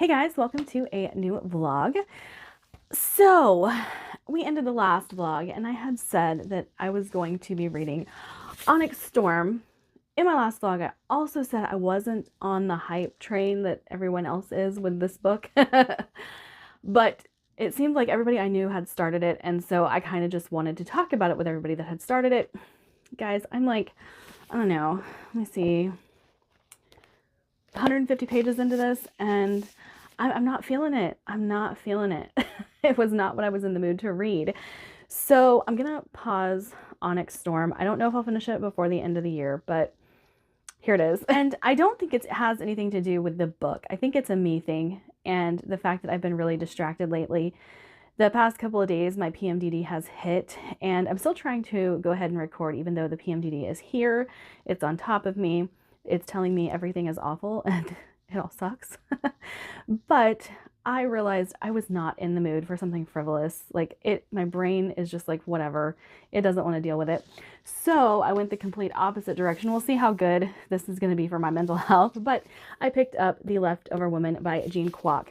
Hey guys, welcome to a new vlog. So, we ended the last vlog and I had said that I was going to be reading Onyx Storm. In my last vlog, I also said I wasn't on the hype train that everyone else is with this book. But it seemed like everybody I knew had started it, and so I kind of just wanted to talk about it with everybody that had started it. Guys, I'm like, I don't know, let me see, 150 pages into this, and I'm not feeling it. I'm not feeling it. It was not what I was in the mood to read. So I'm gonna pause Onyx Storm. I don't know if I'll finish it before the end of the year, but here it is. And I don't think it has anything to do with the book. I think it's a me thing and the fact that I've been really distracted lately. The past couple of days, my PMDD has hit, and I'm still trying to go ahead and record, even though the PMDD is here. It's on top of me. It's telling me everything is awful and it all sucks. But I realized I was not in the mood for something frivolous. My brain is just like, whatever. It doesn't want to deal with it. So I went the complete opposite direction. We'll see how good this is going to be for my mental health. But I picked up The Leftover Woman by Jean Kwok.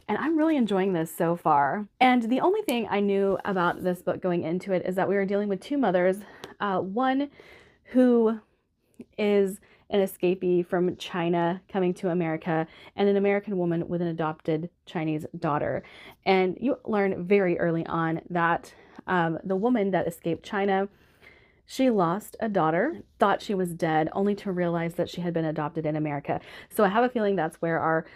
And I'm really enjoying this so far. And the only thing I knew about this book going into it is that we were dealing with two mothers. One who is an escapee from China coming to America, and an American woman with an adopted Chinese daughter. And you learn very early on that the woman that escaped China, she lost a daughter, thought she was dead, only to realize that she had been adopted in America. So I have a feeling that's where our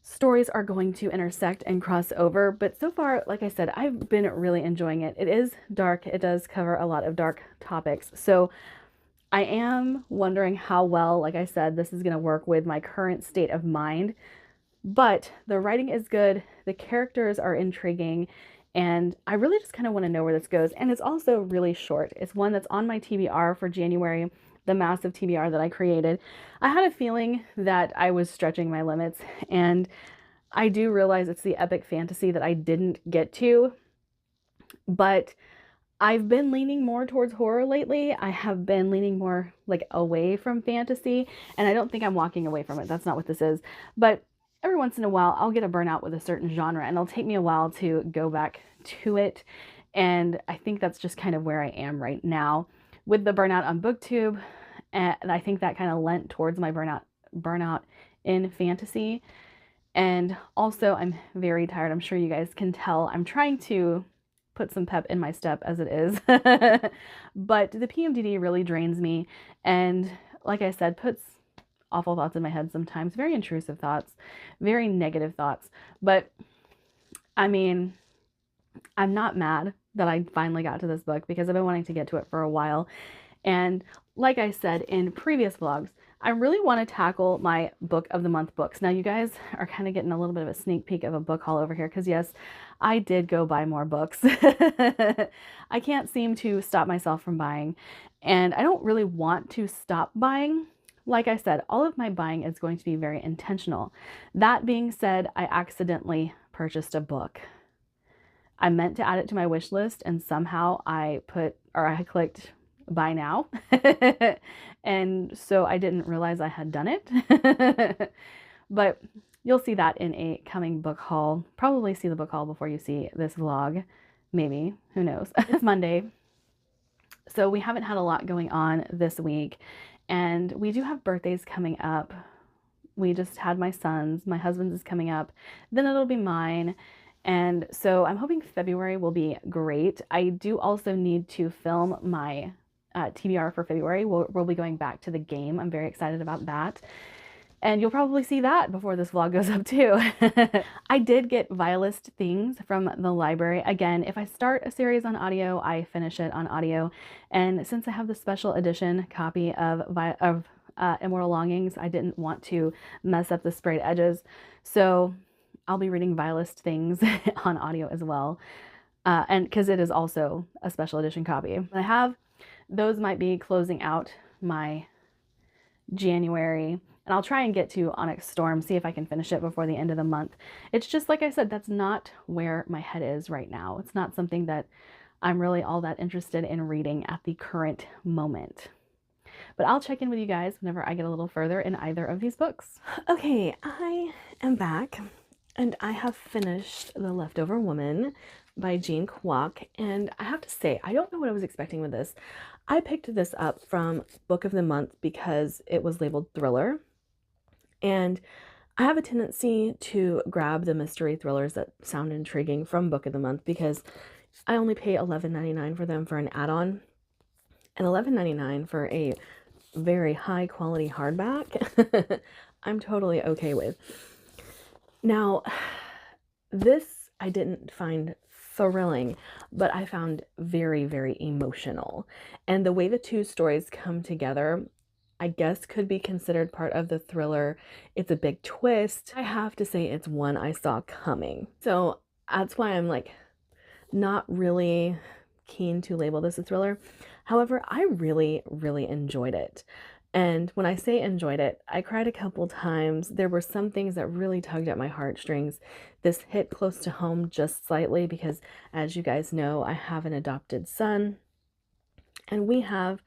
stories are going to intersect and cross over. But so far, like I said, I've been really enjoying it. It is dark. It does cover a lot of dark topics. So I am wondering how well, like I said, this is going to work with my current state of mind. But the writing is good. The characters are intriguing. And I really just kind of want to know where this goes. And it's also really short. It's one that's on my TBR for January, the massive TBR that I created. I had a feeling that I was stretching my limits, and I do realize it's the epic fantasy that I didn't get to, but I've been leaning more towards horror lately. I have been leaning more like away from fantasy, and I don't think I'm walking away from it. That's not what this is. But every once in a while, I'll get a burnout with a certain genre, and it'll take me a while to go back to it. And I think that's just kind of where I am right now with the burnout on BookTube. And I think that kind of lent towards my burnout in fantasy. And also, I'm very tired. I'm sure you guys can tell. I'm trying to put some pep in my step as it is. But the PMDD really drains me. And like I said, puts awful thoughts in my head sometimes. Very intrusive thoughts, very negative thoughts. But I mean, I'm not mad that I finally got to this book because I've been wanting to get to it for a while. And like I said in previous vlogs, I really want to tackle my book of the month books. Now, you guys are kind of getting a little bit of a sneak peek of a book haul over here because, yes, I did go buy more books. I can't seem to stop myself from buying, and I don't really want to stop buying. Like I said, all of my buying is going to be very intentional. That being said, I accidentally purchased a book. I meant to add it to my wish list, and somehow I clicked buy now. And so I didn't realize I had done it. But you'll see that in a coming book haul. Probably see the book haul before you see this vlog. Maybe. Who knows? It's Monday. So we haven't had a lot going on this week. And we do have birthdays coming up. We just had my son's. My husband's is coming up. Then it'll be mine. And so I'm hoping February will be great. I do also need to film my TBR for February. We'll be going back to the game. I'm very excited about that. And you'll probably see that before this vlog goes up too. I did get Vilest Things from the library. Again, if I start a series on audio, I finish it on audio. And since I have the special edition copy of Immortal Longings, I didn't want to mess up the sprayed edges. So I'll be reading Vilest Things on audio as well. And because it is also a special edition copy. Those might be closing out my January, and I'll try and get to Onyx Storm, see if I can finish it before the end of the month. It's just, like I said, that's not where my head is right now. It's not something that I'm really all that interested in reading at the current moment. But I'll check in with you guys whenever I get a little further in either of these books. Okay, I am back. And I have finished The Leftover Woman by Jean Kwok. And I have to say, I don't know what I was expecting with this. I picked this up from Book of the Month because it was labeled thriller. And I have a tendency to grab the mystery thrillers that sound intriguing from Book of the Month because I only pay $11.99 for them for an add-on, and $11.99 for a very high quality hardback, I'm totally okay with. Now, this I didn't find thrilling, but I found very, very emotional. And the way the two stories come together, I guess could be considered part of the thriller. It's a big twist. I have to say it's one I saw coming. So that's why I'm like not really keen to label this a thriller. However, I really, really enjoyed it. And when I say enjoyed it, I cried a couple times. There were some things that really tugged at my heartstrings. This hit close to home just slightly because, as you guys know, I have an adopted son. And we have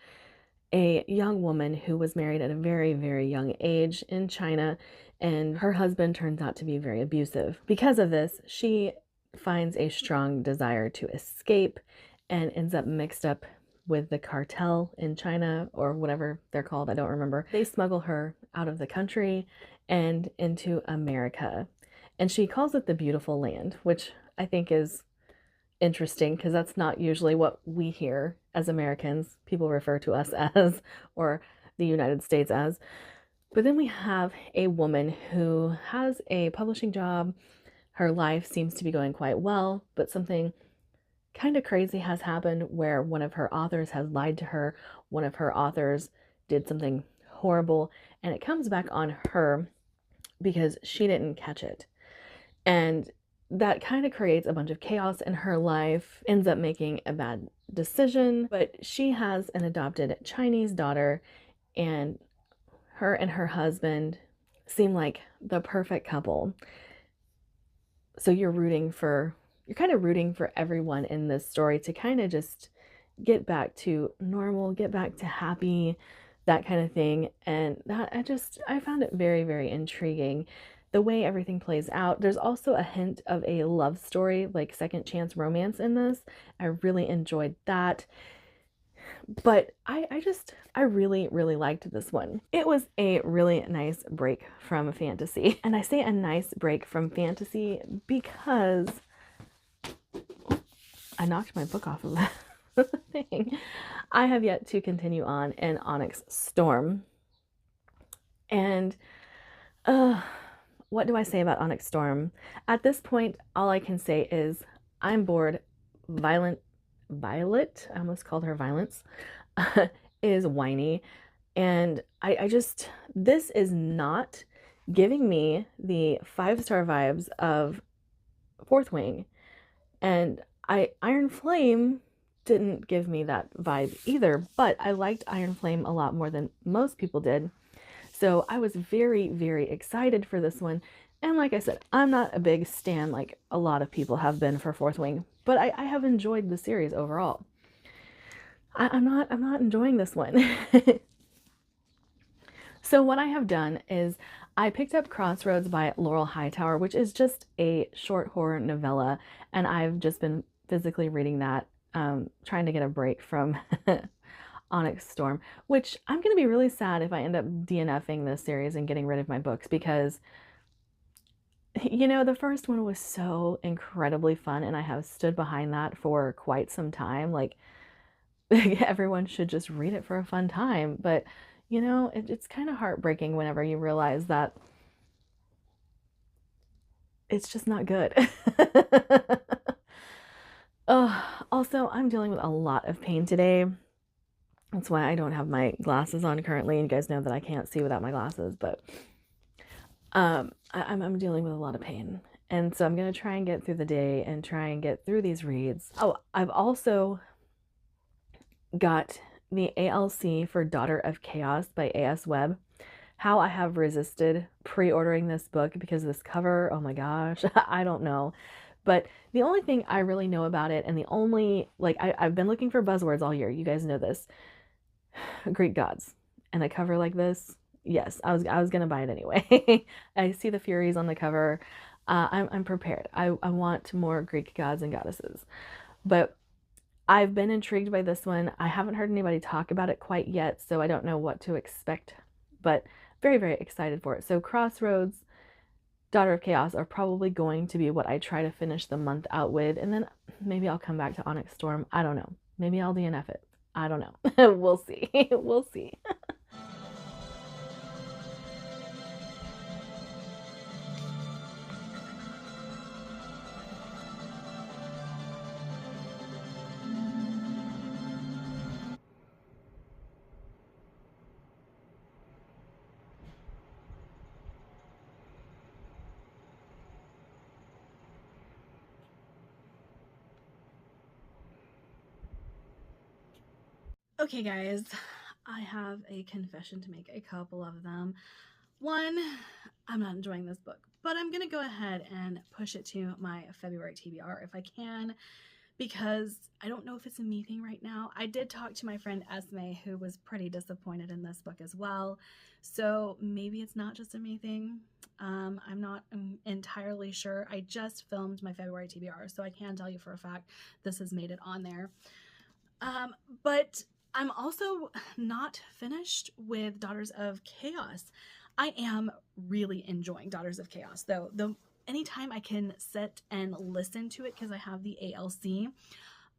a young woman who was married at a very, very young age in China, and her husband turns out to be very abusive. Because of this, she finds a strong desire to escape and ends up mixed up with the cartel in China, or whatever they're called, I don't remember. They smuggle her out of the country and into America. And she calls it the beautiful land, which I think is interesting because that's not usually what we hear as Americans. People refer to us as, or the United States as. But then we have a woman who has a publishing job. Her life seems to be going quite well, but something kind of crazy has happened where one of her authors has lied to her. One of her authors did something horrible, and it comes back on her because she didn't catch it. And that kind of creates a bunch of chaos in her life, ends up making a bad decision, but she has an adopted Chinese daughter, and her husband seem like the perfect couple. So you're kind of rooting for everyone in this story to kind of just get back to normal, get back to happy, that kind of thing. And that I found it very, very intriguing. The way everything plays out. There's also a hint of a love story, like second chance romance in this. I really enjoyed that. But I really, really liked this one. It was a really nice break from fantasy. And I say a nice break from fantasy because I knocked my book off of the thing. I have yet to continue on in Onyx Storm. And what do I say about Onyx Storm? At this point, all I can say is I'm bored. Violet, I almost called her Violence, is whiny. And this is not giving me the 5-star vibes of Fourth Wing. And Iron Flame didn't give me that vibe either, but I liked Iron Flame a lot more than most people did. So I was very, very excited for this one. And like I said, I'm not a big stan like a lot of people have been for Fourth Wing, but I have enjoyed the series overall. I'm not enjoying this one. So what I have done is I picked up Crossroads by Laurel Hightower, which is just a short horror novella, and I've just been physically reading that, trying to get a break from Onyx Storm, which I'm going to be really sad if I end up DNFing this series and getting rid of my books because, you know, the first one was so incredibly fun and I have stood behind that for quite some time. Like, everyone should just read it for a fun time. But, you know, it's kind of heartbreaking whenever you realize that it's just not good. Also, I'm dealing with a lot of pain today. That's why I don't have my glasses on currently. And you guys know that I can't see without my glasses, but I'm dealing with a lot of pain. And so I'm going to try and get through the day and try and get through these reads. Oh, I've also got the ALC for Daughter of Chaos by A.S. Webb. How I have resisted pre-ordering this book because this cover, oh my gosh, I don't know. But the only thing I really know about it, and the only, like, I've been looking for buzzwords all year. You guys know this. Greek gods. And a cover like this, yes, I was going to buy it anyway. I see the Furies on the cover. I'm prepared. I want more Greek gods and goddesses. But I've been intrigued by this one. I haven't heard anybody talk about it quite yet, so I don't know what to expect, but very, very excited for it. So Crossroads, Daughter of Chaos are probably going to be what I try to finish the month out with, and then maybe I'll come back to Onyx Storm. I don't know. Maybe I'll DNF it. I don't know. We'll see. We'll see. Okay, guys, I have a confession to make, a couple of them. One, I'm not enjoying this book, but I'm going to go ahead and push it to my February TBR if I can, because I don't know if it's a me thing right now. I did talk to my friend Esme, who was pretty disappointed in this book as well, so maybe it's not just a me thing. I'm not entirely sure. I just filmed my February TBR, so I can tell you for a fact this has made it on there. But I'm also not finished with Daughters of Chaos. I am really enjoying Daughters of Chaos, though. Anytime I can sit and listen to it because I have the ALC,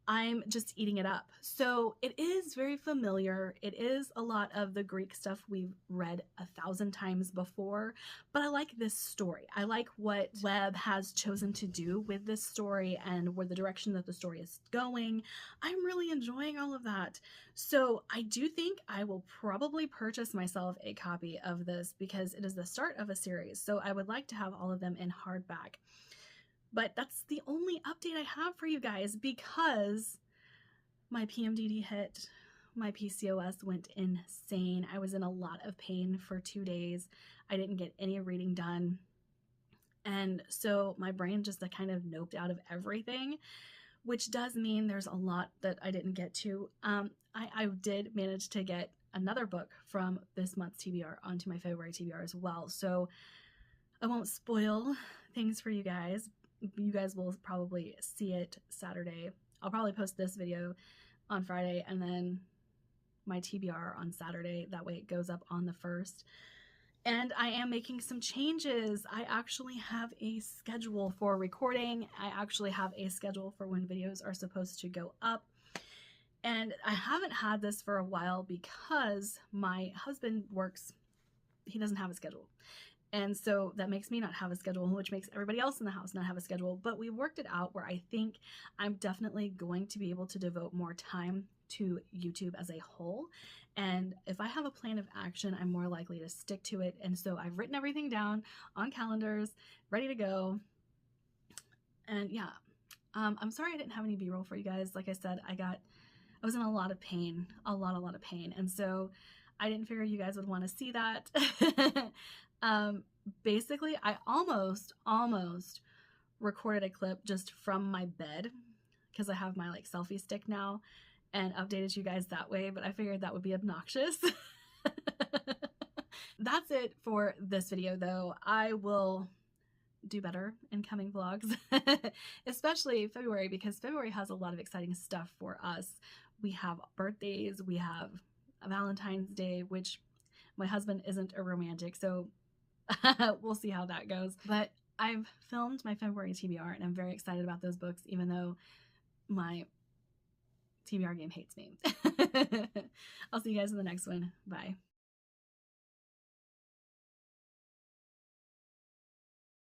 I'm just eating it up. So it is very familiar. It is a lot of the Greek stuff we've read 1,000 times before, but I like this story. I like what Webb has chosen to do with this story and where the direction that the story is going. I'm really enjoying all of that. So I do think I will probably purchase myself a copy of this because it is the start of a series. So I would like to have all of them in hardback. But that's the only update I have for you guys because my PMDD hit, my PCOS went insane. I was in a lot of pain for 2 days. I didn't get any reading done. And so my brain just kind of noped out of everything, which does mean there's a lot that I didn't get to. I did manage to get another book from this month's TBR onto my February TBR as well. So I won't spoil things for you guys. You guys will probably see it Saturday. I'll probably post this video on Friday and then my TBR on Saturday. That way it goes up on the 1st. And I am making some changes. I actually have a schedule for recording. I actually have a schedule for when videos are supposed to go up. And I haven't had this for a while because my husband works, he doesn't have a schedule. And so that makes me not have a schedule, which makes everybody else in the house not have a schedule. But we worked it out where I think I'm definitely going to be able to devote more time to YouTube as a whole. And if I have a plan of action, I'm more likely to stick to it. And so I've written everything down on calendars, ready to go. And yeah, I'm sorry I didn't have any B-roll for you guys. Like I said, I was in a lot of pain, a lot of pain. And so I didn't figure you guys would want to see that. Basically, I almost recorded a clip just from my bed because I have my like selfie stick now and updated you guys that way, but I figured that would be obnoxious. That's it for this video though. I will do better in coming vlogs, especially February, because February has a lot of exciting stuff for us. We have birthdays, we have a Valentine's Day, which my husband isn't a romantic, so we'll see how that goes. But I've filmed my February TBR and I'm very excited about those books, even though my TBR game hates me. I'll see you guys in the next one. Bye.